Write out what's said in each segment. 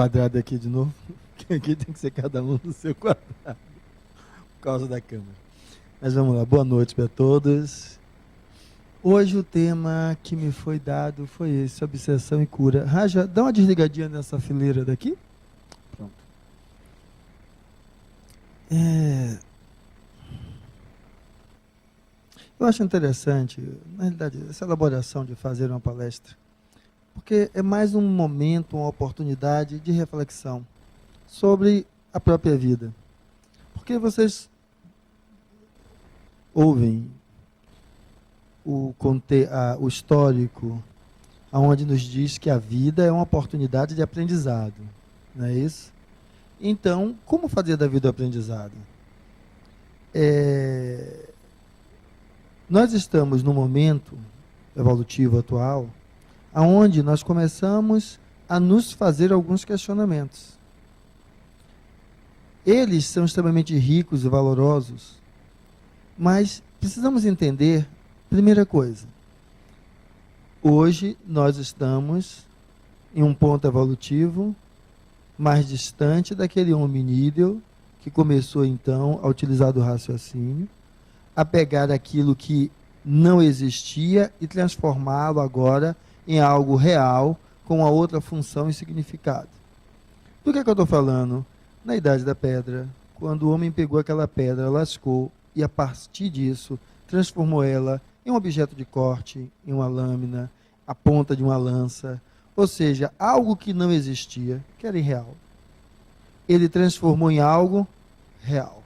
quadrado aqui de novo. Aqui tem que ser cada um no seu quadrado, por causa da câmera. Mas vamos lá, boa noite para todos. Hoje o tema que me foi dado foi esse, obsessão e cura. Raja, dá uma desligadinha nessa fileira daqui. Pronto. Eu acho interessante, na realidade, essa elaboração de fazer uma palestra, porque é mais um momento, uma oportunidade de reflexão sobre a própria vida. Porque vocês ouvem o histórico, onde nos diz que a vida é uma oportunidade de aprendizado, não é isso? Então, como fazer da vida o aprendizado? Nós estamos no momento evolutivo atual, onde nós começamos a nos fazer alguns questionamentos. Eles são extremamente ricos e valorosos, mas precisamos entender, primeira coisa, hoje nós estamos em um ponto evolutivo mais distante daquele hominídeo que começou então a utilizar do raciocínio, a pegar aquilo que não existia e transformá-lo agora em algo real, com uma outra função e significado. Do que eu estou falando? Na Idade da Pedra, quando o homem pegou aquela pedra, lascou e a partir disso transformou ela em um objeto de corte, em uma lâmina, a ponta de uma lança, ou seja, algo que não existia, que era irreal. Ele transformou em algo real.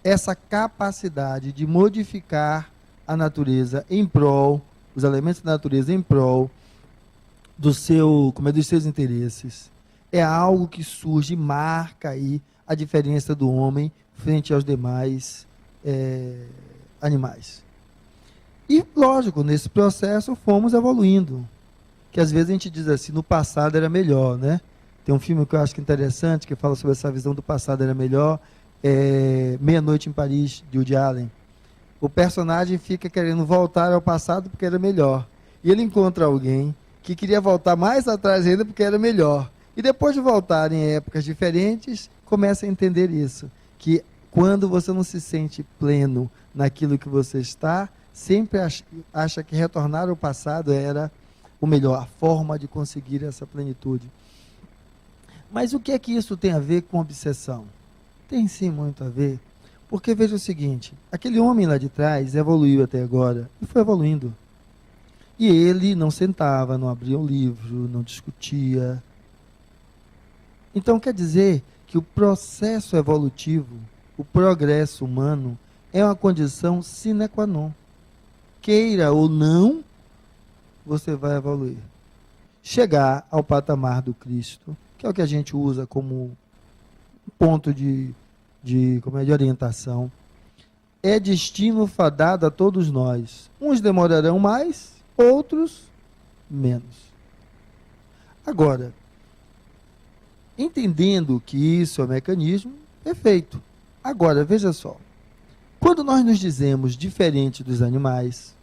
Essa capacidade de modificar a natureza em prol, os elementos da natureza em prol dos seus interesses, é algo que surge, marca aí a diferença do homem frente aos demais animais. E, lógico, nesse processo fomos evoluindo, que às vezes a gente diz assim, no passado era melhor, né? Tem um filme que eu acho interessante, que fala sobre essa visão do passado era melhor, Meia-Noite em Paris, de Woody Allen. O personagem fica querendo voltar ao passado porque era melhor. E ele encontra alguém que queria voltar mais atrás ainda porque era melhor. E depois de voltar em épocas diferentes, começa a entender isso. Que quando você não se sente pleno naquilo que você está, sempre acha que retornar ao passado era o melhor, a forma de conseguir essa plenitude. Mas o que é que isso tem a ver com obsessão? Tem sim muito a ver, porque veja o seguinte, aquele homem lá de trás evoluiu até agora e foi evoluindo. E ele não sentava, não abria um livro, não discutia. Então quer dizer que o processo evolutivo, o progresso humano, é uma condição sine qua non. Queira ou não, você vai evoluir. Chegar ao patamar do Cristo, que é o que a gente usa como ponto de orientação, é destino fadado a todos nós. Uns demorarão mais, outros menos. Agora, entendendo que isso é um mecanismo, perfeito. Agora, veja só, quando nós nos dizemos diferente dos animais,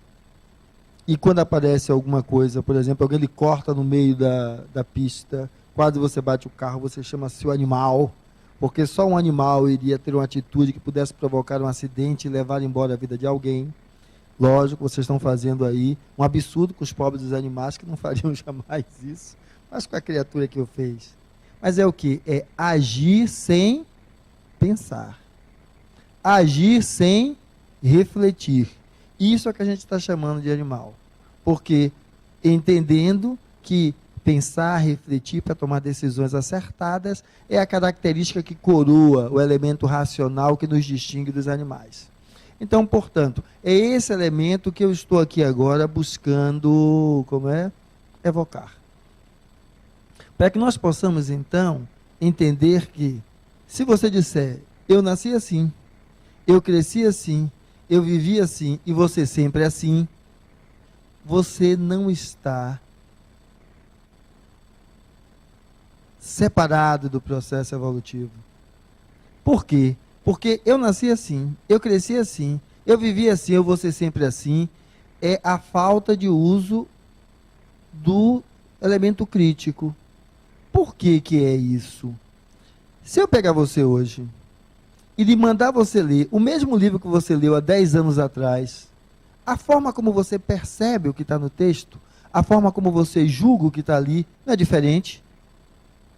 e quando aparece alguma coisa, por exemplo, alguém lhe corta no meio da pista, quase você bate o carro, você chama-se o animal, porque só um animal iria ter uma atitude que pudesse provocar um acidente e levar embora a vida de alguém. Lógico, vocês estão fazendo aí um absurdo com os pobres dos animais, que não fariam jamais isso, mas com a criatura que o fez. Mas é o quê? É agir sem pensar. Agir sem refletir. Isso é o que a gente está chamando de animal. Porque entendendo que pensar, refletir para tomar decisões acertadas é a característica que coroa o elemento racional que nos distingue dos animais. Então, portanto, é esse elemento que eu estou aqui agora buscando, evocar. Para que nós possamos, então, entender que, se você disser, eu nasci assim, eu cresci assim, eu vivi assim, e você sempre assim, você não está separado do processo evolutivo. Por quê? Porque eu nasci assim, eu cresci assim, eu vivi assim, eu vou ser sempre assim, é a falta de uso do elemento crítico. Por que que é isso? Se eu pegar você hoje e lhe mandar você ler o mesmo livro que você leu há 10 anos atrás, a forma como você percebe o que está no texto, a forma como você julga o que está ali, não é diferente?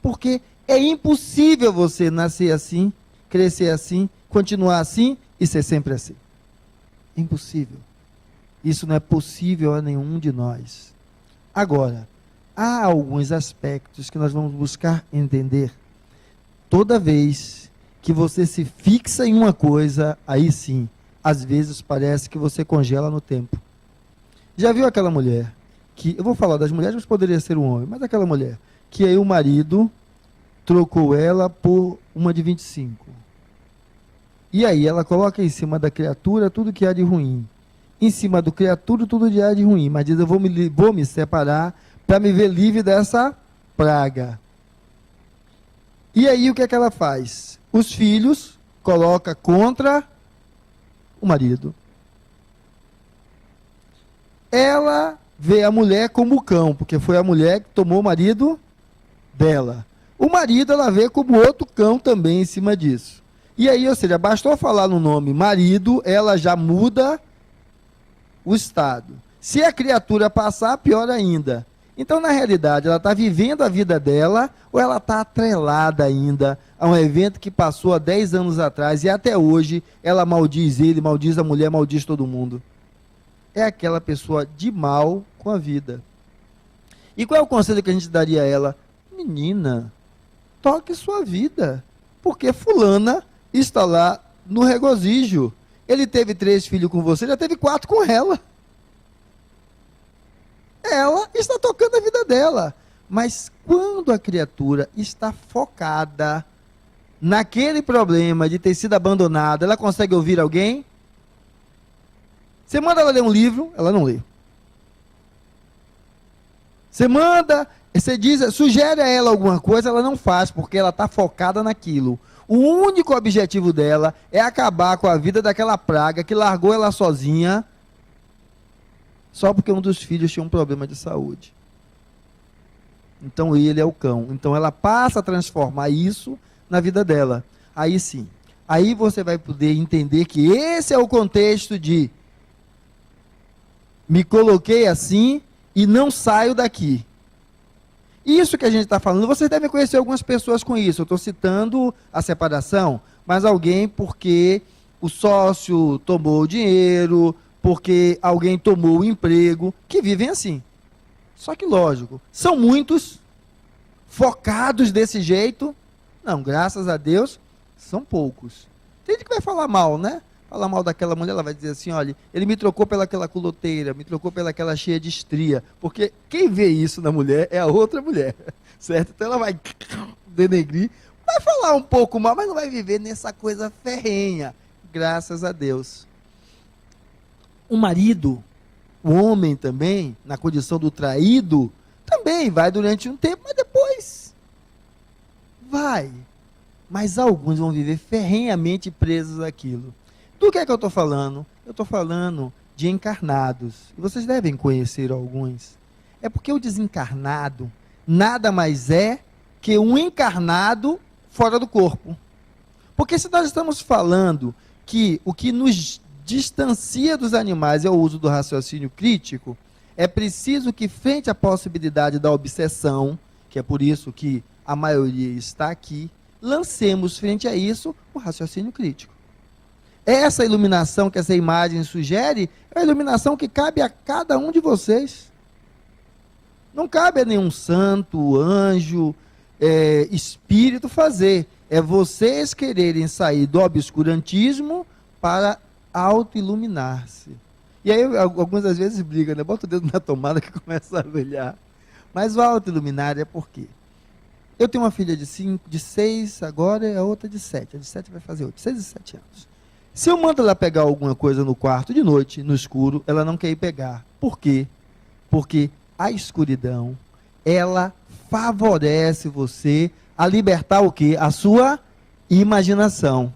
Porque é impossível você nascer assim, crescer assim, continuar assim e ser sempre assim. Impossível. Isso não é possível a nenhum de nós. Agora, há alguns aspectos que nós vamos buscar entender. Toda vez que você se fixa em uma coisa, aí sim, às vezes parece que você congela no tempo. Já viu aquela mulher que, eu vou falar das mulheres, mas poderia ser um homem, mas aquela mulher que aí o marido trocou ela por uma de 25. E aí ela coloca em cima da criatura tudo que há de ruim. Em cima do criatura tudo que há de ruim. Mas diz, eu vou me separar para me ver livre dessa praga. E aí o que é que ela faz? Os filhos coloca contra o marido. Ela vê a mulher como cão, porque foi a mulher que tomou o marido dela. O marido ela vê como outro cão também em cima disso. E aí, ou seja, bastou falar no nome marido, ela já muda o estado. Se a criatura passar, pior ainda. Então, na realidade, ela está vivendo a vida dela ou ela está atrelada ainda a um evento que passou há 10 anos atrás e até hoje ela maldiz ele, maldiz a mulher, maldiz todo mundo. É aquela pessoa de mal com a vida. E qual é o conselho que a gente daria a ela? Menina, toque sua vida, porque fulana está lá no regozijo. Ele teve 3 filhos com você, já teve 4 com ela. Ela está tocando a vida dela. Mas quando a criatura está focada naquele problema de ter sido abandonada, ela consegue ouvir alguém? Você manda ela ler um livro, ela não lê. Você diz, sugere a ela alguma coisa, ela não faz, porque ela está focada naquilo. O único objetivo dela é acabar com a vida daquela praga que largou ela sozinha, só porque um dos filhos tinha um problema de saúde. Então ele é o cão. Então ela passa a transformar isso na vida dela. Aí sim. Aí você vai poder entender que esse é o contexto de me coloquei assim e não saio daqui. Isso que a gente está falando, vocês devem conhecer algumas pessoas com isso. Eu estou citando a separação, mas alguém porque o sócio tomou o dinheiro, porque alguém tomou o emprego, que vivem assim. Só que lógico, são muitos focados desse jeito? Não, graças a Deus, são poucos. Tem gente que vai falar mal, né? Falar mal daquela mulher, ela vai dizer assim, olha, ele me trocou pelaquela culoteira, me trocou pelaquela cheia de estria, porque quem vê isso na mulher é a outra mulher, certo? Então ela vai denegrir, vai falar um pouco mal, mas não vai viver nessa coisa ferrenha, graças a Deus. O marido, o homem também, na condição do traído, também vai durante um tempo, mas depois vai. Mas alguns vão viver ferrenhamente presos àquilo. Do que é que eu estou falando? Eu estou falando de encarnados. E vocês devem conhecer alguns. É porque o desencarnado nada mais é que um encarnado fora do corpo. Porque se nós estamos falando que o que nos distancia dos animais é o uso do raciocínio crítico, é preciso que, frente à possibilidade da obsessão, que é por isso que a maioria está aqui, lancemos frente a isso o raciocínio crítico. Essa iluminação que essa imagem sugere é a iluminação que cabe a cada um de vocês. Não cabe a nenhum santo, anjo, espírito fazer. É vocês quererem sair do obscurantismo para auto-iluminar-se. E aí, algumas das vezes brigam, né? Bota o dedo na tomada que começa a brilhar. Mas o auto-iluminar é por quê? Eu tenho uma filha de 6 agora e a outra de 7. A de 7 vai fazer 8, 6 e 7 anos. Se eu mando ela pegar alguma coisa no quarto de noite, no escuro, ela não quer ir pegar. Por quê? Porque a escuridão, ela favorece você a libertar o quê? A sua imaginação.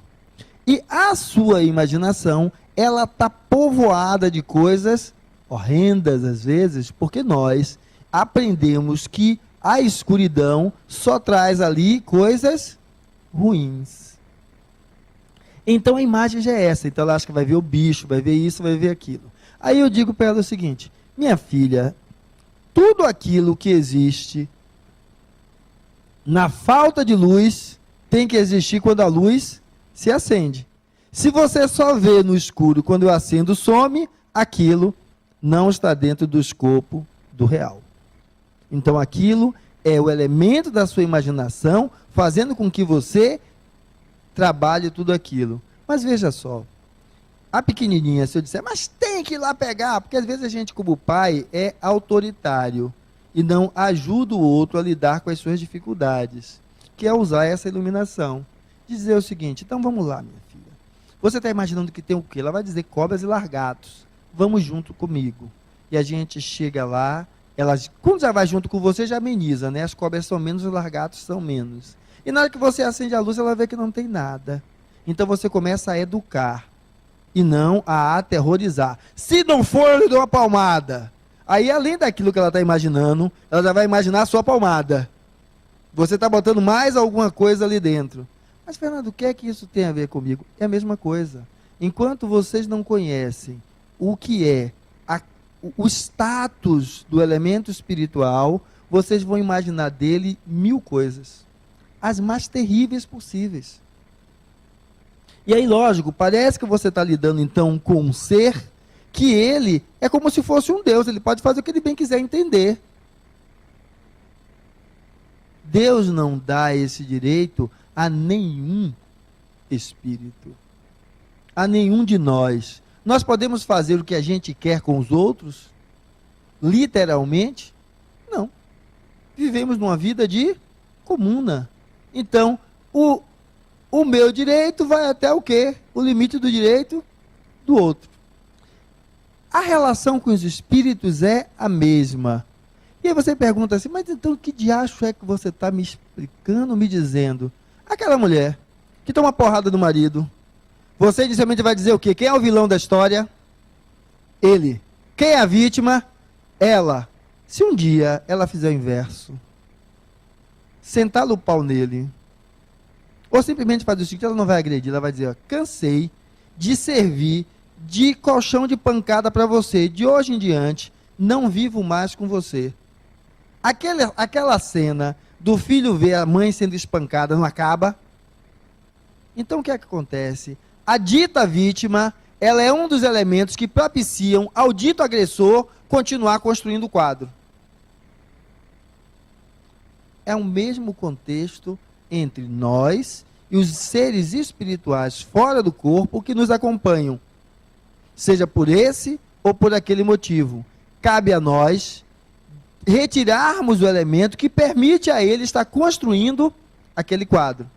E a sua imaginação, ela está povoada de coisas horrendas às vezes, porque nós aprendemos que A escuridão só traz ali coisas ruins. Então a imagem já é essa. Então ela acha que vai ver o bicho, vai ver isso, vai ver aquilo. Aí eu digo para ela o seguinte: minha filha, tudo aquilo que existe na falta de luz tem que existir quando a luz se acende. Se você só vê no escuro quando eu acendo, some, aquilo não está dentro do escopo do real. Então aquilo é o elemento da sua imaginação, fazendo com que você trabalhe tudo aquilo. Mas veja só, a pequenininha, se eu disser, mas tem que ir lá pegar, porque às vezes a gente como pai é autoritário e não ajuda o outro a lidar com as suas dificuldades, que é usar essa iluminação. Dizer o seguinte: então vamos lá, minha filha. Você está imaginando que tem o quê? Ela vai dizer cobras e largatos. Vamos junto comigo. E a gente chega lá, quando já vai junto com você, já ameniza, né? As cobras são menos, os largatos são menos. E na hora que você acende a luz, ela vê que não tem nada. Então você começa a educar e não a aterrorizar. Se não for, eu lhe dou uma palmada. Aí, além daquilo que ela está imaginando, ela já vai imaginar a sua palmada. Você está botando mais alguma coisa ali dentro. Mas, Fernando, o que é que isso tem a ver comigo? É a mesma coisa. Enquanto vocês não conhecem o que é o status do elemento espiritual, vocês vão imaginar dele 1000 coisas. As mais terríveis possíveis. E aí, lógico, parece que você está lidando então com um ser que ele é como se fosse um Deus, ele pode fazer o que ele bem quiser entender. Deus não dá esse direito a nenhum espírito, a nenhum de nós. Nós podemos fazer o que a gente quer com os outros? Literalmente? Não. Vivemos numa vida de comuna. Então, o meu direito vai até o quê? O limite do direito do outro. A relação com os espíritos é a mesma. E aí você pergunta assim, mas então que diacho é que você está me explicando, me dizendo? Aquela mulher que toma porrada do marido, você inicialmente vai dizer o quê? Quem é o vilão da história? Ele. Quem é a vítima? Ela. Se um dia ela fizer o inverso, sentar o pau nele, ou simplesmente fazer o seguinte, ela não vai agredir, ela vai dizer, ó, cansei de servir de colchão de pancada para você, de hoje em diante, não vivo mais com você. Aquela cena do filho ver a mãe sendo espancada não acaba? Então o que é que acontece? A dita vítima, ela é um dos elementos que propiciam ao dito agressor continuar construindo o quadro. É o mesmo contexto entre nós e os seres espirituais fora do corpo que nos acompanham, seja por esse ou por aquele motivo. Cabe a nós retirarmos o elemento que permite a ele estar construindo aquele quadro.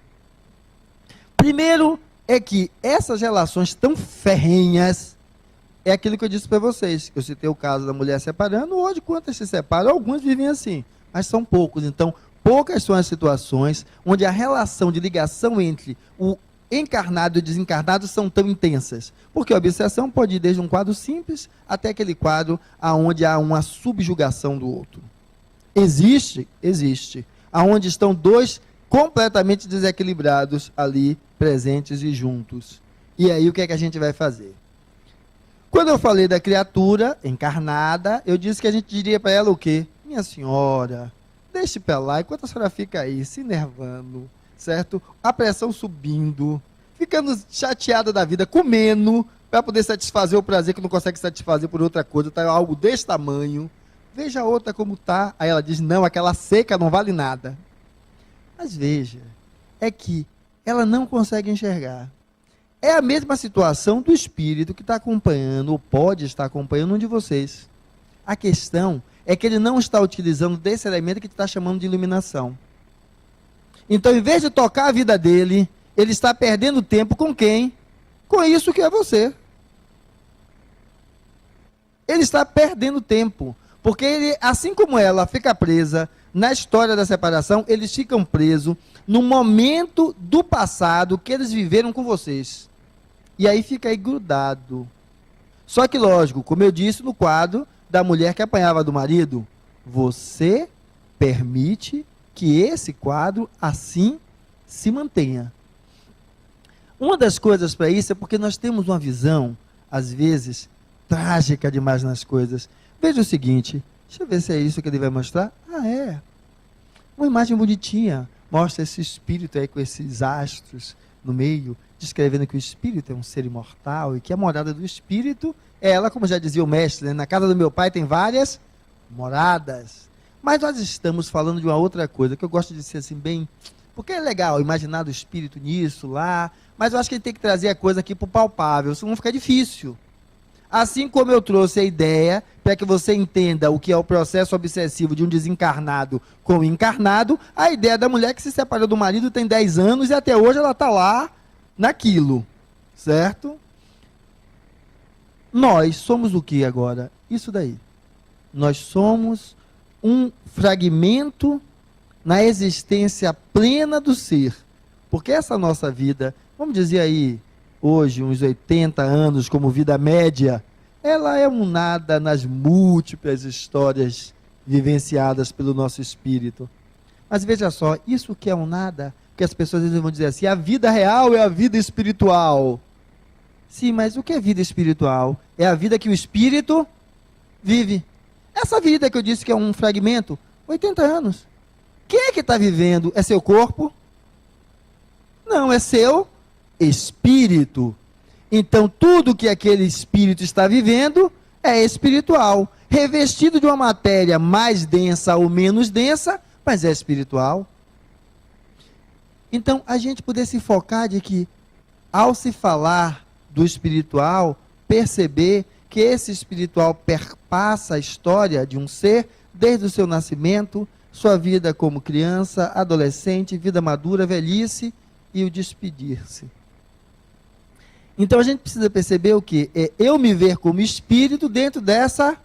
Primeiro é que essas relações tão ferrenhas, é aquilo que eu disse para vocês. Eu citei o caso da mulher separando, hoje quantas se separam? Alguns vivem assim, mas são poucos. Então, poucas são as situações onde a relação de ligação entre o encarnado e o desencarnado são tão intensas. Porque a obsessão pode ir desde um quadro simples até aquele quadro onde há uma subjugação do outro. Existe, aonde estão dois completamente desequilibrados ali, presentes e juntos. E aí o que é que a gente vai fazer? Quando eu falei da criatura encarnada, eu disse que a gente diria para ela o quê? Minha senhora, deixe para lá, enquanto a senhora fica aí se enervando, certo? A pressão subindo, ficando chateada da vida, comendo, para poder satisfazer o prazer que não consegue satisfazer por outra coisa, tá algo desse tamanho. Veja a outra como tá. Aí ela diz, não, aquela seca não vale nada. Mas veja, é que ela não consegue enxergar. É a mesma situação do espírito que está acompanhando, ou pode estar acompanhando um de vocês. A questão é que ele não está utilizando desse elemento que está chamando de iluminação. Então, em vez de tocar a vida dele, ele está perdendo tempo com quem? Com isso que é você. Ele está perdendo tempo. Porque ele, assim como ela fica presa na história da separação, eles ficam presos no momento do passado que eles viveram com vocês. E aí fica aí grudado. Só que, lógico, como eu disse no quadro da mulher que apanhava do marido, você permite que esse quadro assim se mantenha. Uma das coisas para isso é porque nós temos uma visão, às vezes, trágica demais nas coisas. Veja o seguinte, deixa eu ver se é isso que ele vai mostrar. Ah, é. Uma imagem bonitinha, mostra esse espírito aí com esses astros no meio, descrevendo que o espírito é um ser imortal e que a morada do espírito é ela, como já dizia o mestre, né? Na casa do meu pai tem várias moradas. Mas nós estamos falando de uma outra coisa, que eu gosto de ser assim bem... Porque é legal imaginar do espírito nisso, lá, mas eu acho que ele tem que trazer a coisa aqui para o palpável, senão fica difícil. Assim como eu trouxe a ideia, para que você entenda o que é o processo obsessivo de um desencarnado com o encarnado, a ideia da mulher que se separou do marido tem 10 anos e até hoje ela está lá naquilo, certo? Nós somos o que agora? Isso daí. Nós somos um fragmento na existência plena do ser. Porque essa nossa vida, vamos dizer aí, hoje, uns 80 anos como vida média, ela é um nada nas múltiplas histórias vivenciadas pelo nosso espírito. Mas veja só, isso que é um nada, que as pessoas às vezes vão dizer assim, a vida real é a vida espiritual. Sim, mas o que é vida espiritual? É a vida que o espírito vive. Essa vida que eu disse que é um fragmento, 80 anos. Quem é que está vivendo? É seu corpo? Não, é seu espírito. Então, tudo que aquele espírito está vivendo é espiritual. Revestido de uma matéria mais densa ou menos densa, mas é espiritual. Então, a gente poder se focar de que, ao se falar do espiritual, perceber que esse espiritual perpassa a história de um ser desde o seu nascimento, sua vida como criança, adolescente, vida madura, velhice e o despedir-se. Então a gente precisa perceber o que? É eu me ver como espírito dentro dessa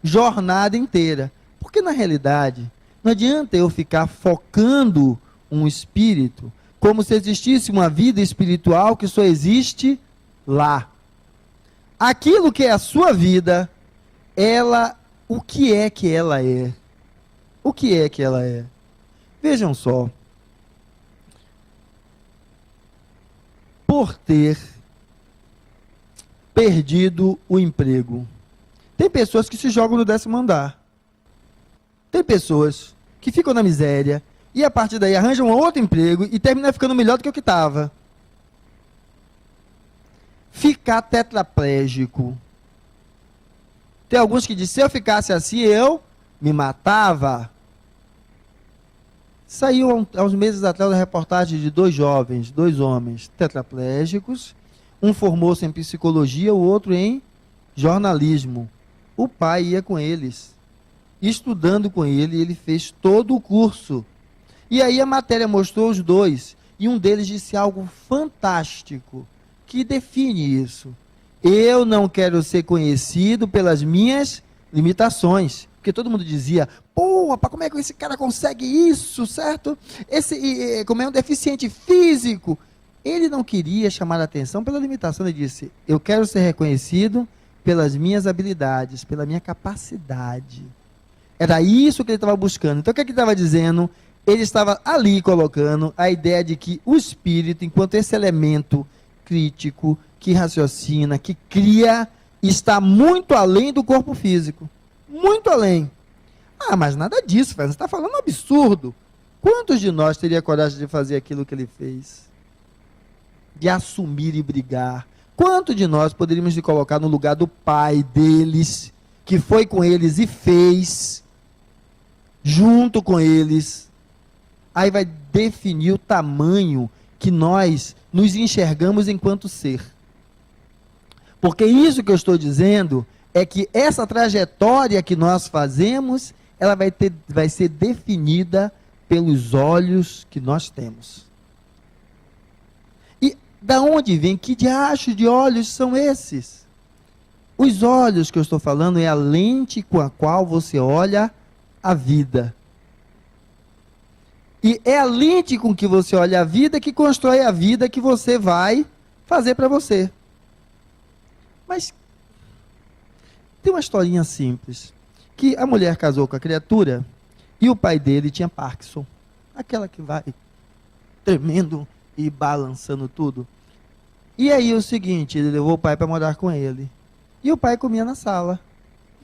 jornada inteira. Porque na realidade, não adianta eu ficar focando um espírito como se existisse uma vida espiritual que só existe lá. Aquilo que é a sua vida, ela, o que é que ela é? O que é que ela é? Vejam só. Por ter perdido o emprego. Tem pessoas que se jogam no 10º andar. Tem pessoas que ficam na miséria e a partir daí arranjam um outro emprego e terminam ficando melhor do que o que estava. Ficar tetraplégico. Tem alguns que dizem, se eu ficasse assim, eu me matava. Saiu há uns meses atrás a reportagem de 2 jovens, 2 homens tetraplégicos. Um formou-se em psicologia, o outro em jornalismo. O pai ia com eles, estudando com ele fez todo o curso. E aí a matéria mostrou os 2, e um deles disse algo fantástico, que define isso. Eu não quero ser conhecido pelas minhas limitações. Porque todo mundo dizia, pô, rapaz, como é que esse cara consegue isso, certo? Como é um deficiente físico. Ele não queria chamar a atenção pela limitação, ele disse, eu quero ser reconhecido pelas minhas habilidades, pela minha capacidade. Era isso que ele estava buscando. Então o que ele estava dizendo? Ele estava ali colocando a ideia de que o espírito, enquanto esse elemento crítico, que raciocina, que cria, está muito além do corpo físico. Muito além. Ah, mas nada disso, você está falando um absurdo. Quantos de nós teria coragem de fazer aquilo que ele fez? De assumir e brigar. Quantos de nós poderíamos se colocar no lugar do pai deles, que foi com eles e fez, junto com eles? Aí vai definir o tamanho que nós nos enxergamos enquanto ser. Porque isso que eu estou dizendo é que essa trajetória que nós fazemos, ela vai ser definida pelos olhos que nós temos. E da onde vem? Que diacho de olhos são esses? Os olhos que eu estou falando é a lente com a qual você olha a vida. E é a lente com que você olha a vida que constrói a vida que você vai fazer para você. Mas tem uma historinha simples, que a mulher casou com a criatura, E o pai dele tinha Parkinson, aquela que vai tremendo e balançando tudo. E aí o seguinte, ele levou o pai para morar com ele. E o pai comia na sala,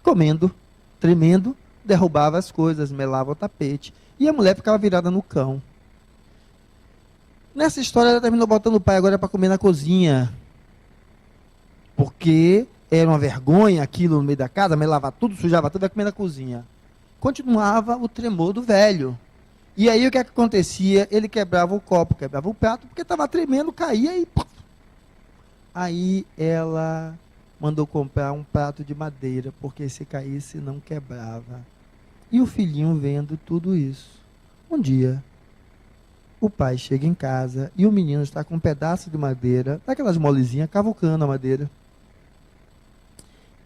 comendo, tremendo, derrubava as coisas, melava o tapete. E a mulher ficava virada no cão. Nessa história ela terminou botando o pai agora para comer na cozinha. Porque era uma vergonha aquilo no meio da casa, melava tudo, sujava tudo, ia comer na cozinha. Continuava o tremor do velho. E aí o que acontecia? Ele quebrava o copo, quebrava o prato, porque estava tremendo, caía e... Aí ela mandou comprar um prato de madeira, porque se caísse não quebrava. E o filhinho vendo tudo isso. Um dia, o pai chega em casa e o menino está com um pedaço de madeira, daquelas molezinhas, cavucando a madeira.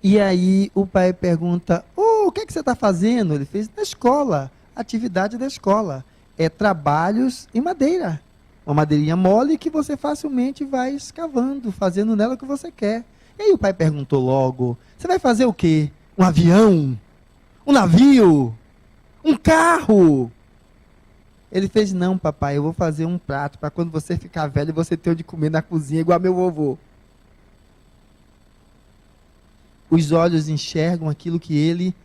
E aí o pai pergunta, o que é que você está fazendo? Ele fez na escola, atividade da escola. É trabalhos em madeira. Uma madeirinha mole que você facilmente vai escavando, fazendo nela o que você quer. E aí o pai perguntou logo, você vai fazer o quê? Um avião? Um navio? Um carro? Ele fez, não papai, eu vou fazer um prato para quando você ficar velho você ter onde comer na cozinha igual meu vovô. Os olhos enxergam aquilo que ele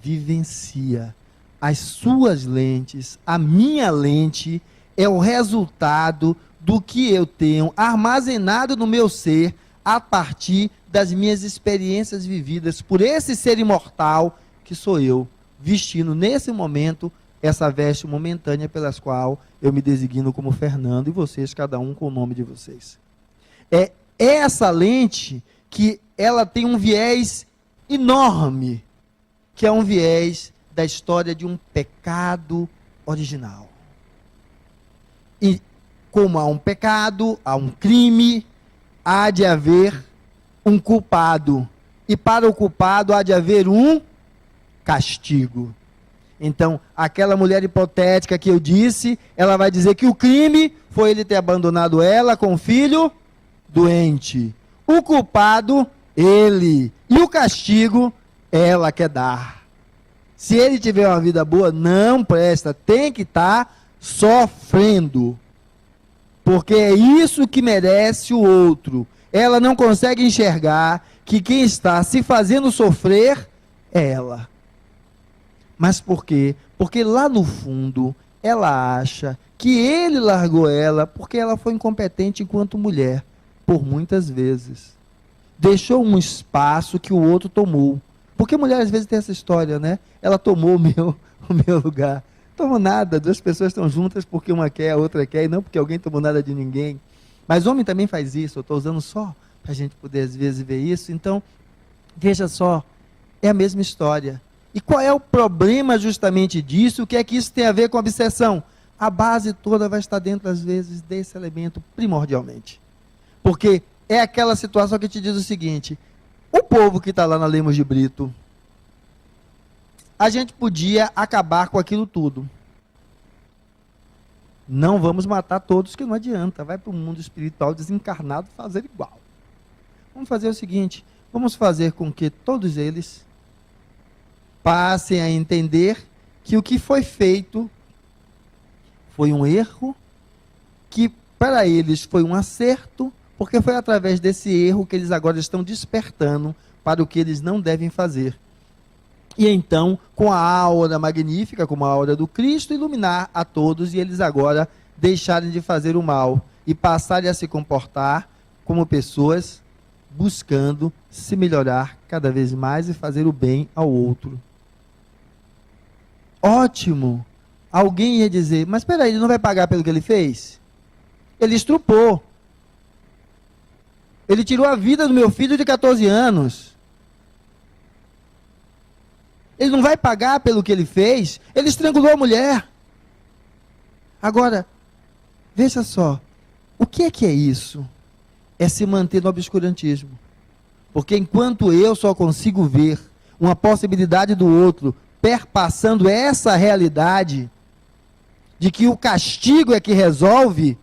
vivencia. As suas lentes, a minha lente, é o resultado do que eu tenho armazenado no meu ser a partir das minhas experiências vividas por esse ser imortal que sou eu, vestindo nesse momento essa veste momentânea pelas qual eu me designo como Fernando e vocês, cada um com o nome de vocês. É essa lente que ela tem um viés enorme, que é um viés da história de um pecado original. E como há um pecado, há um crime, há de haver um culpado. E para o culpado há de haver um castigo. Então, aquela mulher hipotética que eu disse, ela vai dizer que o crime foi ele ter abandonado ela com o filho doente. O culpado, ele. E o castigo, ela quer dar. Se ele tiver uma vida boa, não presta, tem que estar sofrendo. Porque é isso que merece o outro. Ela não consegue enxergar que quem está se fazendo sofrer é ela. Mas por quê? Porque lá no fundo, ela acha que ele largou ela porque ela foi incompetente enquanto mulher, por muitas vezes. Deixou um espaço que o outro tomou. Porque mulher às vezes tem essa história, né? Ela tomou o meu lugar. Tomou nada, duas pessoas estão juntas porque uma quer, a outra quer, e não porque alguém tomou nada de ninguém. Mas homem também faz isso, eu estou usando só para a gente poder às vezes ver isso. Então, veja só, é a mesma história. E qual é o problema justamente disso? O que é que isso tem a ver com obsessão? A base toda vai estar dentro, às vezes, desse elemento primordialmente. Porque é aquela situação que te diz o seguinte, o povo que está lá na Lemos de Brito, a gente podia acabar com aquilo tudo. Não vamos matar todos, que não adianta. Vai para o mundo espiritual desencarnado fazer igual. Vamos fazer o seguinte, vamos fazer com que todos eles passem a entender que o que foi feito foi um erro, que para eles foi um acerto, porque foi através desse erro que eles agora estão despertando para o que eles não devem fazer. E então, com a aura magnífica, como a aura do Cristo, iluminar a todos e eles agora deixarem de fazer o mal e passarem a se comportar como pessoas buscando se melhorar cada vez mais e fazer o bem ao outro. Ótimo! Alguém ia dizer, mas espera aí, ele não vai pagar pelo que ele fez? Ele estrupou. Ele tirou a vida do meu filho de 14 anos. Ele não vai pagar pelo que ele fez? Ele estrangulou a mulher. Agora, veja só, o que é isso? É se manter no obscurantismo. Porque enquanto eu só consigo ver uma possibilidade do outro perpassando essa realidade de que o castigo é que resolve,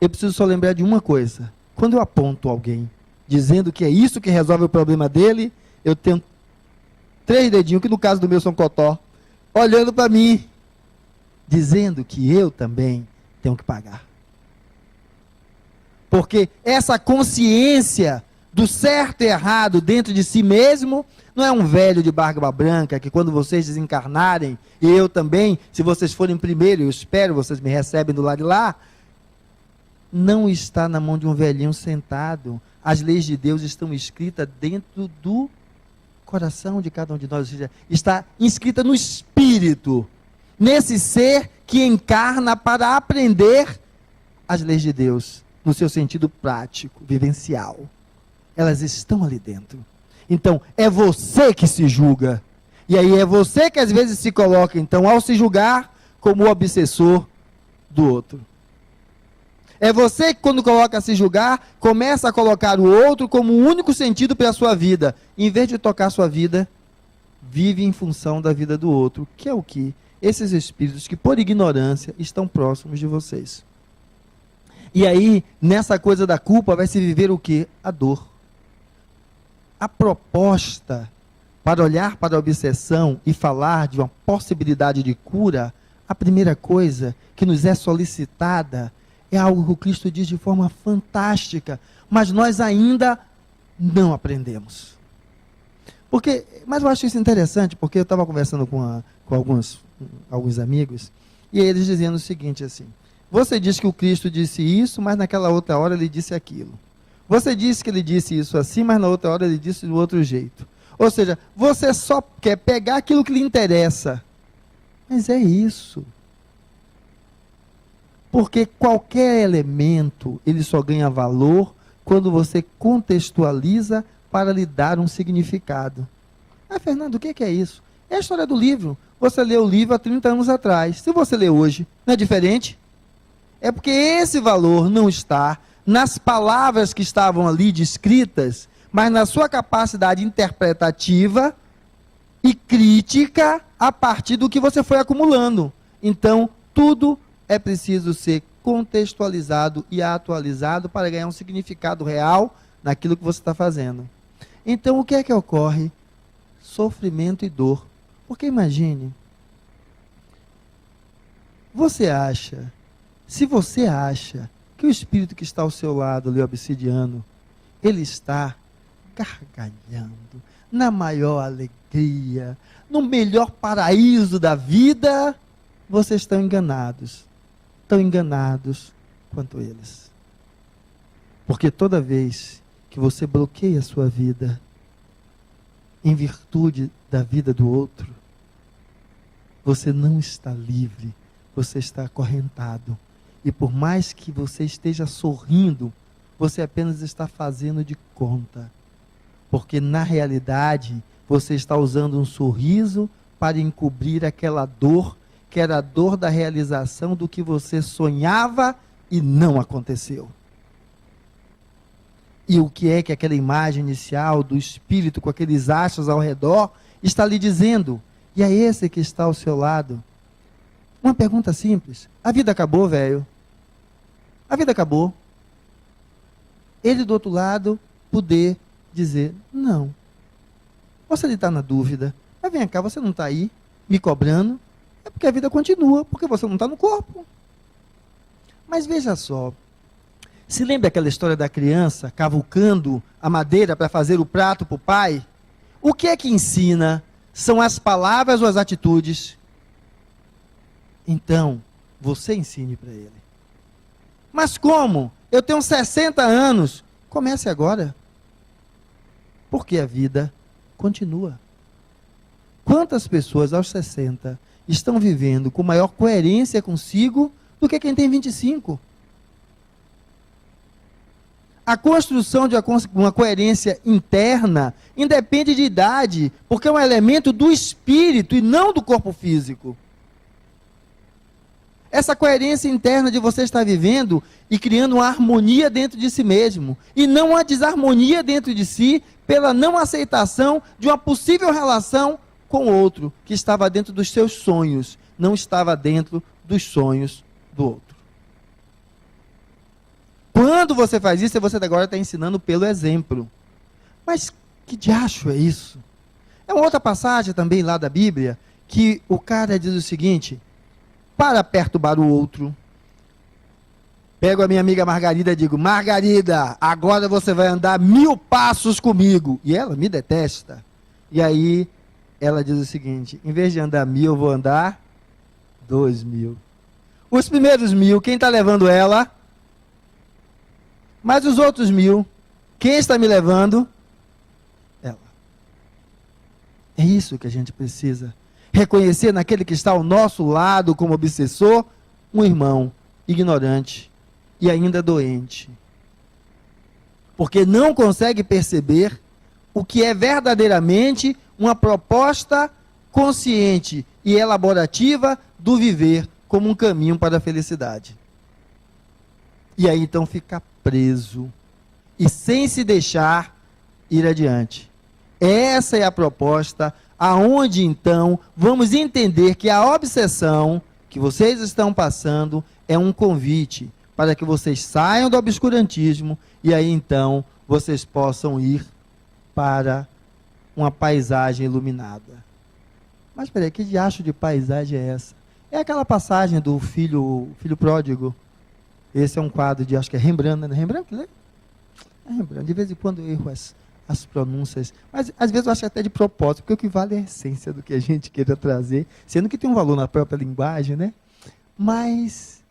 eu preciso só lembrar de uma coisa. Quando eu aponto alguém dizendo que é isso que resolve o problema dele, eu tenho 3 dedinhos, que no caso do meu são cotó, olhando para mim, dizendo que eu também tenho que pagar. Porque essa consciência do certo e errado dentro de si mesmo, não é um velho de barba branca que quando vocês desencarnarem, e eu também, se vocês forem primeiro, eu espero, vocês me recebem do lado de lá, não está na mão de um velhinho sentado. As leis de Deus estão escritas dentro do coração de cada um de nós, ou seja, está inscrita no espírito, nesse ser que encarna para aprender as leis de Deus, no seu sentido prático, vivencial. Elas estão ali dentro. Então, é você que se julga. E aí é você que às vezes se coloca, então, ao se julgar, como o obsessor do outro. É você que, quando coloca a se julgar, começa a colocar o outro como o único sentido para a sua vida. Em vez de tocar a sua vida, vive em função da vida do outro, que é o que esses espíritos que, por ignorância, estão próximos de vocês. E aí, nessa coisa da culpa, vai se viver o quê? A dor. A proposta para olhar para a obsessão e falar de uma possibilidade de cura, a primeira coisa que nos é solicitada é algo que o Cristo diz de forma fantástica, mas nós ainda não aprendemos. Mas eu acho isso interessante, porque eu estava conversando com alguns amigos, e eles dizendo o seguinte assim: você diz que o Cristo disse isso, mas naquela outra hora ele disse aquilo. Você disse que ele disse isso assim, mas na outra hora ele disse do outro jeito. Ou seja, você só quer pegar aquilo que lhe interessa. Mas é isso. Porque qualquer elemento, ele só ganha valor quando você contextualiza para lhe dar um significado. Ah, Fernando, o que é isso? É a história do livro. Você leu o livro há 30 anos atrás. Se você lê hoje, não é diferente? É porque esse valor não está nas palavras que estavam ali descritas, mas na sua capacidade interpretativa e crítica a partir do que você foi acumulando. Então, tudo é preciso ser contextualizado e atualizado para ganhar um significado real naquilo que você está fazendo. Então, o que é que ocorre? Sofrimento e dor. Porque imagine, se você acha que o espírito que está ao seu lado, ali, obsidiano, ele está gargalhando, na maior alegria, no melhor paraíso da vida, vocês estão enganados. Tão enganados quanto eles. Porque toda vez que você bloqueia a sua vida em virtude da vida do outro, você não está livre, você está acorrentado. E por mais que você esteja sorrindo, você apenas está fazendo de conta. Porque na realidade, você está usando um sorriso para encobrir aquela dor, que era a dor da realização do que você sonhava e não aconteceu. E o que é que aquela imagem inicial do espírito com aqueles astros ao redor está lhe dizendo? E é esse que está ao seu lado. Uma pergunta simples: a vida acabou, velho? A vida acabou. Ele do outro lado poder dizer: não. Você está na dúvida, mas vem cá, você não está aí me cobrando? É porque a vida continua, porque você não está no corpo. Mas veja só, se lembra aquela história da criança cavucando a madeira para fazer o prato para o pai? O que é que ensina? São as palavras ou as atitudes? Então, você ensine para ele. Mas como? Eu tenho 60 anos. Comece agora. Porque a vida continua. Quantas pessoas aos 60 estão vivendo com maior coerência consigo do que quem tem 25? A construção de uma coerência interna independe de idade, porque é um elemento do espírito e não do corpo físico. Essa coerência interna de você estar vivendo e criando uma harmonia dentro de si mesmo, e não uma desarmonia dentro de si, pela não aceitação de uma possível relação com o outro, que estava dentro dos seus sonhos, não estava dentro dos sonhos do outro. Quando você faz isso, você agora está ensinando pelo exemplo. Mas que diacho é isso? É uma outra passagem também lá da Bíblia, que o cara diz o seguinte: para perturbar o outro. Pego a minha amiga Margarida e digo: Margarida, agora você vai andar 1000 passos comigo. E ela me detesta. E aí ela diz o seguinte: em vez de andar 1000, eu vou andar 2000. Os primeiros 1000, quem está levando ela? Mas os outros 1000, quem está me levando? Ela. É isso que a gente precisa. Reconhecer naquele que está ao nosso lado como obsessor, um irmão ignorante e ainda doente. Porque não consegue perceber o que é verdadeiramente uma proposta consciente e elaborativa do viver como um caminho para a felicidade. E aí então fica preso e sem se deixar ir adiante. Essa é a proposta, aonde então vamos entender que a obsessão que vocês estão passando é um convite para que vocês saiam do obscurantismo e aí então vocês possam ir para uma paisagem iluminada. Mas peraí, que diacho de paisagem é essa? É aquela passagem do filho pródigo. Esse é um quadro de, acho que é Rembrandt, né? Rembrandt que lê? É Rembrandt. De vez em quando eu erro as pronúncias, mas às vezes eu acho até de propósito, porque o que vale é a essência do que a gente queira trazer, sendo que tem um valor na própria linguagem, né? Mas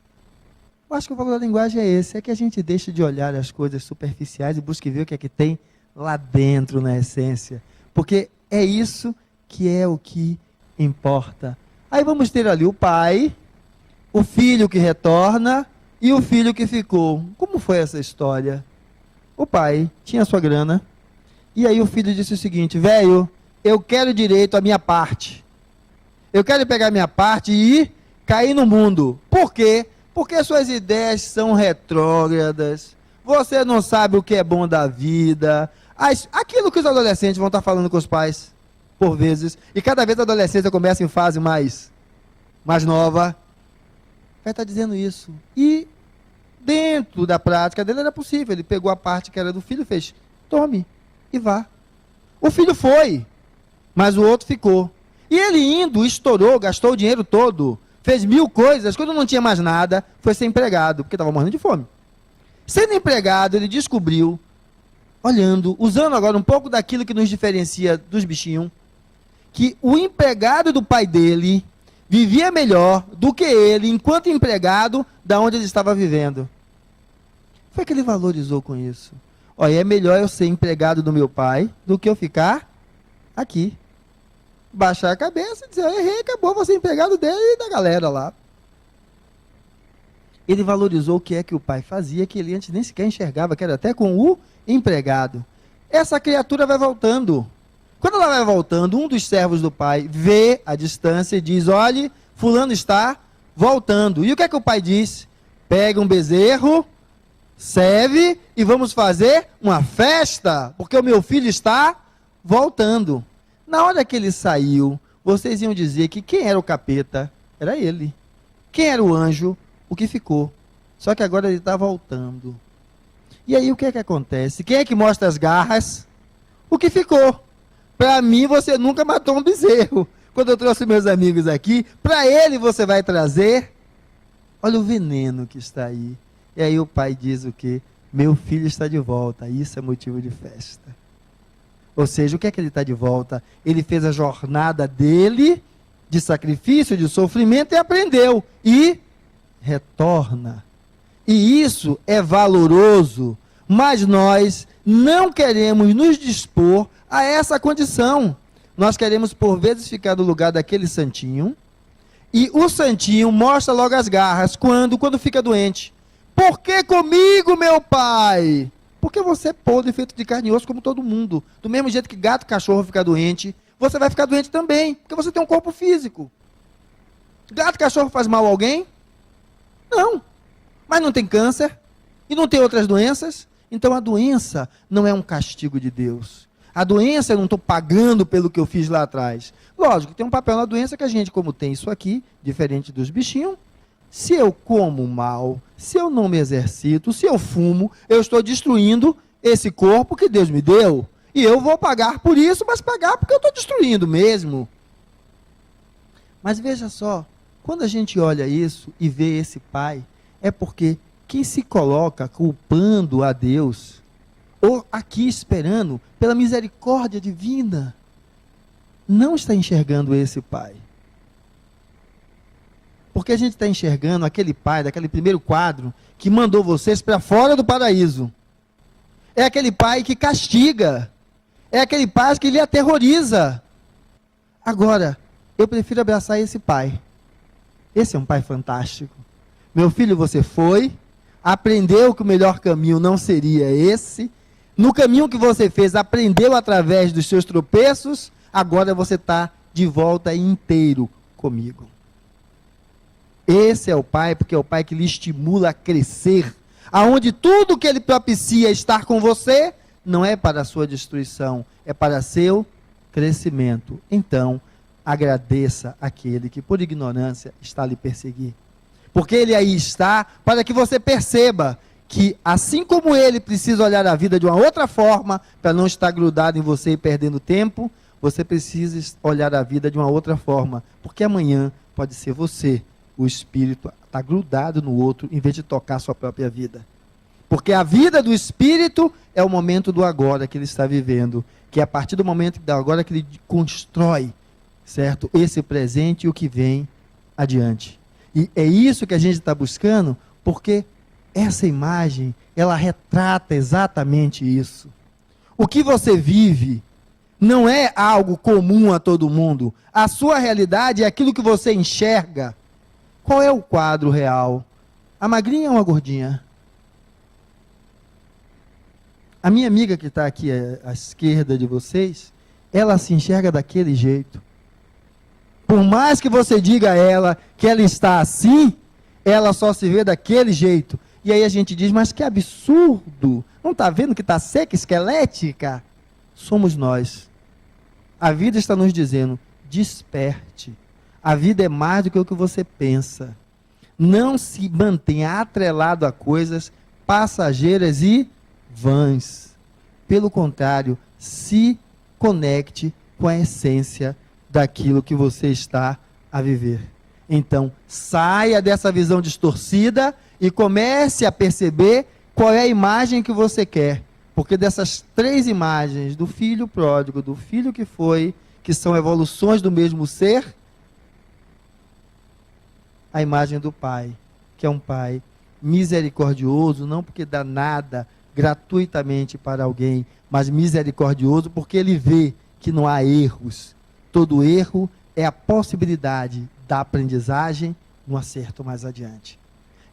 eu acho que o valor da linguagem é esse, é que a gente deixa de olhar as coisas superficiais e busque ver o que é que tem lá dentro na essência, porque é isso que é o que importa. Aí vamos ter ali o pai, o filho que retorna e o filho que ficou. Como foi essa história? O pai tinha sua grana, e aí o filho disse o seguinte: velho, eu quero direito à minha parte. Eu quero pegar minha parte e cair no mundo. Por quê? Porque suas ideias são retrógradas. Você não sabe o que é bom da vida. Aquilo que os adolescentes vão estar falando com os pais, por vezes. E cada vez a adolescência começa em fase mais nova. Vai estar dizendo isso. E dentro da prática dele era possível. Ele pegou a parte que era do filho e fez: tome e vá. O filho foi, mas o outro ficou. E ele indo, estourou, gastou o dinheiro todo, fez 1000 coisas. Quando não tinha mais nada, foi ser empregado, porque estava morrendo de fome. Sendo empregado, ele descobriu, olhando, usando agora um pouco daquilo que nos diferencia dos bichinhos, que o empregado do pai dele vivia melhor do que ele, enquanto empregado, da onde ele estava vivendo. Foi que ele valorizou com isso. Olha, é melhor eu ser empregado do meu pai do que eu ficar aqui. Baixar a cabeça e dizer: eu errei, acabou, vou ser empregado dele e da galera lá. Ele valorizou o que é que o pai fazia, que ele antes nem sequer enxergava, que era até com o empregado. Essa criatura vai voltando. Quando ela vai voltando, um dos servos do pai vê a distância e diz: olhe, fulano está voltando. E o que é que o pai diz? Pega um bezerro, serve e vamos fazer uma festa, porque o meu filho está voltando. Na hora que ele saiu, vocês iam dizer que quem era o capeta? Era ele. Quem era o anjo? O que ficou. Só que agora ele está voltando. E aí o que é que acontece? Quem é que mostra as garras? O que ficou. Para mim, você nunca matou um bezerro. Quando eu trouxe meus amigos aqui, para ele você vai trazer. Olha o veneno que está aí. E aí o pai diz o quê? Meu filho está de volta. Isso é motivo de festa. Ou seja, o que é que ele está de volta? Ele fez a jornada dele, de sacrifício, de sofrimento, e aprendeu. E retorna. E isso é valoroso. Mas nós não queremos nos dispor a essa condição. Nós queremos, por vezes, ficar no lugar daquele santinho. E o santinho mostra logo as garras. Quando fica doente. Por que comigo, meu pai? Porque você é podre, feito de carne e osso como todo mundo. Do mesmo jeito que gato e cachorro fica doente, você vai ficar doente também, porque você tem um corpo físico. Gato e cachorro faz mal a alguém? Não. Mas não tem câncer e não tem outras doenças. Então a doença não é um castigo de Deus. A doença eu não estou pagando pelo que eu fiz lá atrás. Lógico, tem um papel na doença que a gente, como tem isso aqui, diferente dos bichinhos, se eu como mal, se eu não me exercito, se eu fumo, eu estou destruindo esse corpo que Deus me deu. E eu vou pagar por isso, mas pagar porque eu estou destruindo mesmo. Mas veja só, quando a gente olha isso e vê esse pai, é porque quem se coloca culpando a Deus, ou aqui esperando pela misericórdia divina, não está enxergando esse pai. Porque a gente está enxergando aquele pai, daquele primeiro quadro, que mandou vocês para fora do paraíso. É aquele pai que castiga. É aquele pai que lhe aterroriza. Agora, eu prefiro abraçar esse pai. Esse é um pai fantástico. Meu filho, você foi, aprendeu que o melhor caminho não seria esse. No caminho que você fez, aprendeu através dos seus tropeços. Agora você está de volta inteiro comigo. Esse é o pai, porque é o pai que lhe estimula a crescer. Aonde tudo que ele propicia estar com você, não é para a sua destruição, é para seu crescimento. Então, agradeça aquele que por ignorância está a lhe perseguir. Porque ele aí está para que você perceba que assim como ele precisa olhar a vida de uma outra forma, para não estar grudado em você e perdendo tempo, você precisa olhar a vida de uma outra forma, porque amanhã pode ser você, o espírito, está grudado no outro, em vez de tocar a sua própria vida. Porque a vida do espírito é o momento do agora que ele está vivendo, que é a partir do momento do agora que ele constrói, certo? Esse presente e o que vem adiante. E é isso que a gente está buscando, porque essa imagem, ela retrata exatamente isso. O que você vive não é algo comum a todo mundo. A sua realidade é aquilo que você enxerga. Qual é o quadro real? A magrinha ou a gordinha? A minha amiga que está aqui à esquerda de vocês, ela se enxerga daquele jeito. Por mais que você diga a ela que ela está assim, ela só se vê daquele jeito. E aí a gente diz, mas que absurdo! Não está vendo que está seca, esquelética? Somos nós. A vida está nos dizendo, desperte. A vida é mais do que o que você pensa. Não se mantenha atrelado a coisas passageiras e vãs. Pelo contrário, se conecte com a essência daquilo que você está a viver. Então, saia dessa visão distorcida e comece a perceber qual é a imagem que você quer. Porque dessas três imagens, do filho pródigo, do filho que foi, que são evoluções do mesmo ser, a imagem do pai, que é um pai misericordioso, não porque dá nada gratuitamente para alguém, mas misericordioso porque ele vê que não há erros. Todo erro é a possibilidade da aprendizagem no acerto mais adiante.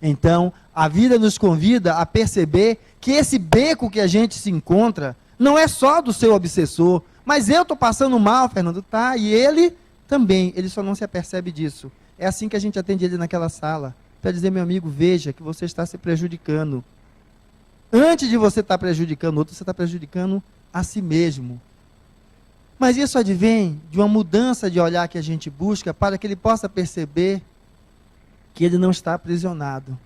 Então, a vida nos convida a perceber que esse beco que a gente se encontra não é só do seu obsessor, mas eu estou passando mal, Fernando, tá, e ele também, ele só não se apercebe disso. É assim que a gente atende ele naquela sala, para dizer, meu amigo, veja que você está se prejudicando. Antes de você estar prejudicando outro, você está prejudicando a si mesmo. Mas isso advém de uma mudança de olhar que a gente busca para que ele possa perceber que ele não está aprisionado.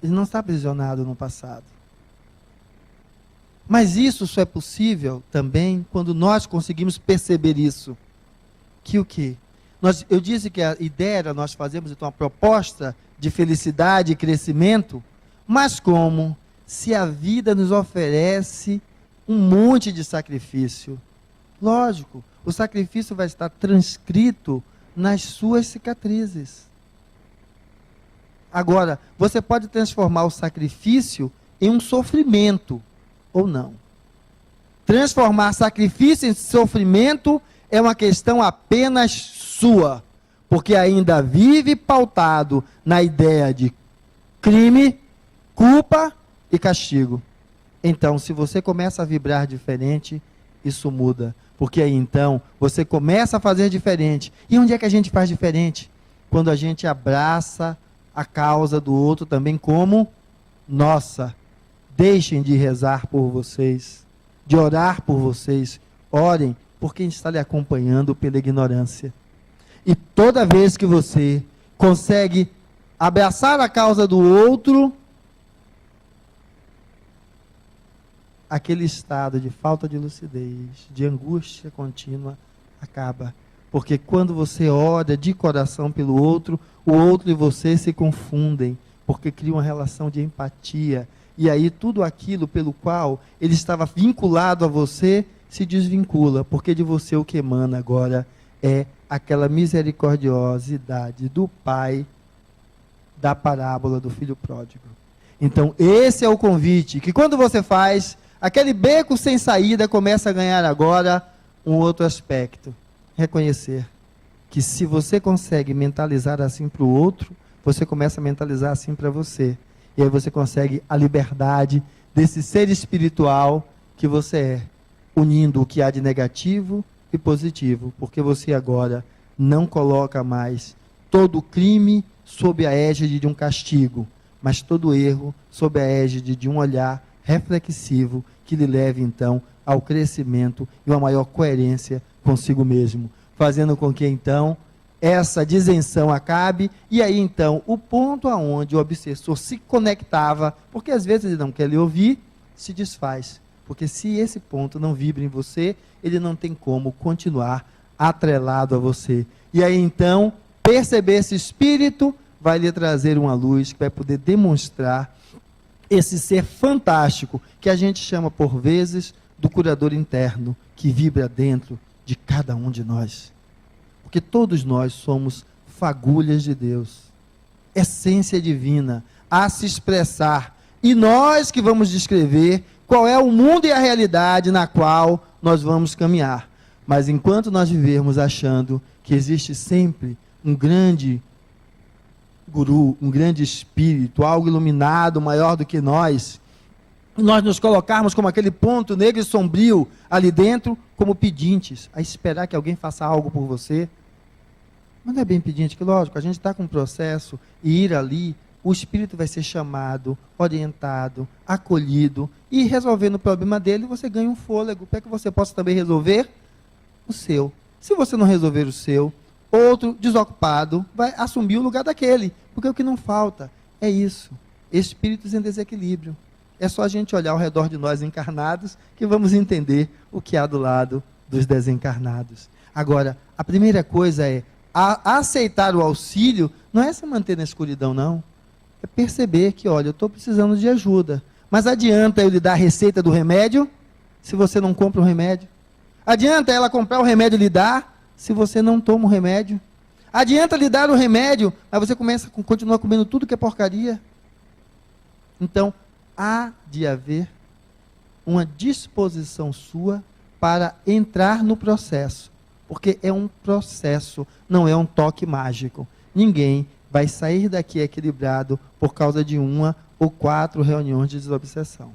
Ele não está aprisionado no passado. Mas isso só é possível também quando nós conseguimos perceber isso. Que o quê? Eu disse que a ideia era nós fazermos então uma proposta de felicidade e crescimento, mas como? Se a vida nos oferece um monte de sacrifício. Lógico, o sacrifício vai estar transcrito nas suas cicatrizes. Agora, você pode transformar o sacrifício em um sofrimento, ou não. Transformar sacrifício em sofrimento é uma questão apenas sua, porque ainda vive pautado na ideia de crime, culpa e castigo. Então, se você começa a vibrar diferente, isso muda. Porque aí então, você começa a fazer diferente. E onde é que a gente faz diferente? Quando a gente abraça a causa do outro também como nossa. Deixem de rezar por vocês, de orar por vocês. Orem por quem está lhe acompanhando pela ignorância. E toda vez que você consegue abraçar a causa do outro, aquele estado de falta de lucidez, de angústia contínua, acaba. Porque quando você ora de coração pelo outro, o outro e você se confundem, porque cria uma relação de empatia. E aí tudo aquilo pelo qual ele estava vinculado a você, se desvincula, porque de você o que emana agora é aquela misericordiosidade do Pai da parábola do filho pródigo. Então, esse é o convite, que quando você faz, aquele beco sem saída começa a ganhar agora um outro aspecto. Reconhecer que se você consegue mentalizar assim para o outro, você começa a mentalizar assim para você. E aí você consegue a liberdade desse ser espiritual que você é, unindo o que há de negativo e positivo, porque você agora não coloca mais todo crime sob a égide de um castigo, mas todo erro sob a égide de um olhar reflexivo que lhe leve então ao crescimento e uma maior coerência consigo mesmo, fazendo com que então essa disenção acabe, e aí então o ponto aonde o obsessor se conectava, porque às vezes ele não quer lhe ouvir, se desfaz, porque se esse ponto não vibra em você, ele não tem como continuar atrelado a você, e aí então perceber esse espírito vai lhe trazer uma luz que vai poder demonstrar esse ser fantástico, que a gente chama por vezes do curador interno, que vibra dentro de cada um de nós. Porque todos nós somos fagulhas de Deus, essência divina, a se expressar. E nós que vamos descrever qual é o mundo e a realidade na qual nós vamos caminhar. Mas enquanto nós vivermos achando que existe sempre um grande guru, um grande espírito, algo iluminado maior do que nós nos colocarmos como aquele ponto negro e sombrio ali dentro, como pedintes, a esperar que alguém faça algo por você. Mas não é bem pedinte, que lógico, a gente está com um processo, e ir ali, o espírito vai ser chamado, orientado, acolhido, e resolvendo o problema dele, você ganha um fôlego, para que você possa também resolver o seu. Se você não resolver o seu, outro desocupado vai assumir o lugar daquele, porque o que não falta é isso, espíritos em desequilíbrio. É só a gente olhar ao redor de nós encarnados que vamos entender o que há do lado dos desencarnados. Agora, a primeira coisa é aceitar o auxílio, não é se manter na escuridão, não. É perceber que, olha, eu estou precisando de ajuda. Mas adianta eu lhe dar a receita do remédio, se você não compra o remédio? Adianta ela comprar o remédio e lhe dar, se você não toma o remédio? Adianta lhe dar o remédio, mas você continua comendo tudo que é porcaria? Então, há de haver uma disposição sua para entrar no processo, porque é um processo, não é um toque mágico. Ninguém vai sair daqui equilibrado por causa de 1 ou 4 reuniões de desobsessão.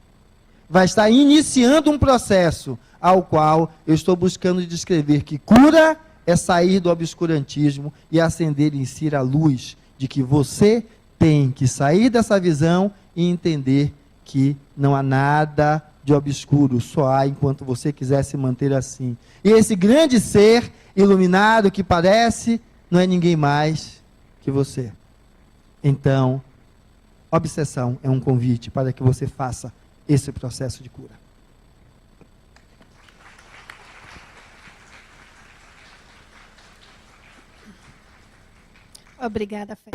Vai estar iniciando um processo ao qual eu estou buscando descrever que cura é sair do obscurantismo e acender em si a luz de que você tem que sair dessa visão e entender que não há nada de obscuro, só há enquanto você quiser se manter assim. E esse grande ser iluminado que parece, não é ninguém mais que você. Então, obsessão é um convite para que você faça esse processo de cura. Obrigada, Fé.